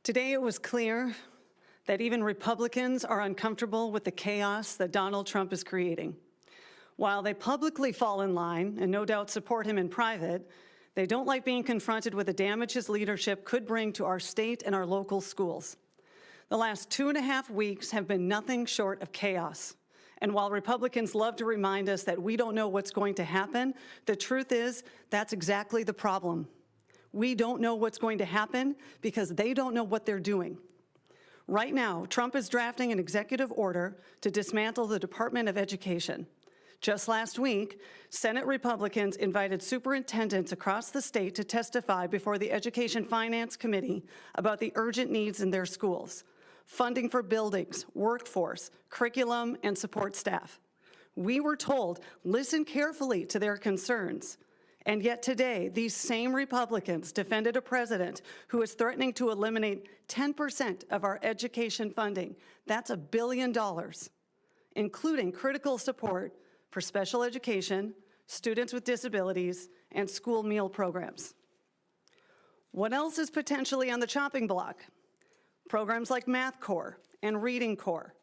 Today it was clear that even Republicans are uncomfortable with the chaos that Donald Trump is creating. While they publicly fall in line and no doubt support him in private, they don't like being confronted with the damage his leadership could bring to our state and our local schools. The last 2.5 weeks have been nothing short of chaos. And while Republicans love to remind us that we don't know what's going to happen, the truth is that's exactly the problem. We don't know what's going to happen because they don't know what they're doing. Right now, Trump is drafting an executive order to dismantle the Department of Education. Just last week, Senate Republicans invited superintendents across the state to testify before the Education Finance Committee about the urgent needs in their schools: funding for buildings, workforce, curriculum, and support staff. We were told, listen carefully to their concerns. And yet today, these same Republicans defended a president who is threatening to eliminate 10% of our education funding. That's $1 billion, including critical support for special education, students with disabilities, and school meal programs. What else is potentially on the chopping block? Programs like Math Corps and Reading Corps,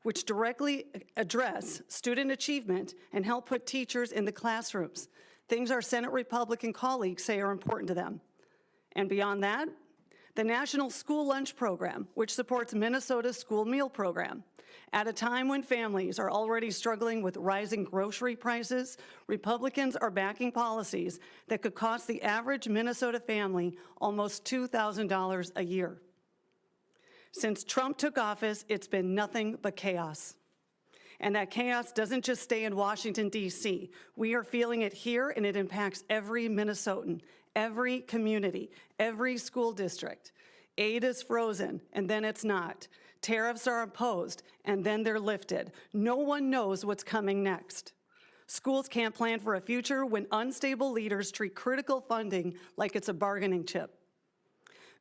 which directly address student achievement and help put teachers in the classrooms, things our Senate Republican colleagues say are important to them. And beyond that, the National School Lunch Program, which supports Minnesota's school meal program. At a time when families are already struggling with rising grocery prices, Republicans are backing policies that could cost the average Minnesota family almost $2,000 a year. Since Trump took office, it's been nothing but chaos. And that chaos doesn't just stay in Washington, D.C. We are feeling it here, and it impacts every Minnesotan, every community, every school district. Aid is frozen, and then it's not. Tariffs are imposed, and then they're lifted. No one knows what's coming next. Schools can't plan for a future when unstable leaders treat critical funding like it's a bargaining chip.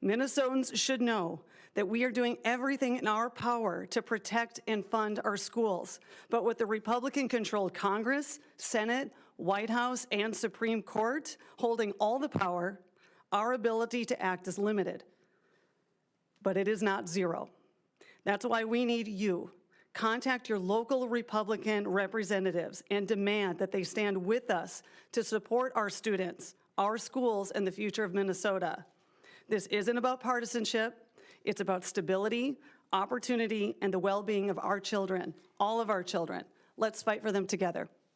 Minnesotans should know that we are doing everything in our power to protect and fund our schools. But with the Republican-controlled Congress, Senate, White House, and Supreme Court holding all the power, our ability to act is limited. But it is not zero. That's why we need you. Contact your local Republican representatives and demand that they stand with us to support our students, our schools, and the future of Minnesota. This isn't about partisanship. It's about stability, opportunity, and the well-being of our children, all of our children. Let's fight for them together.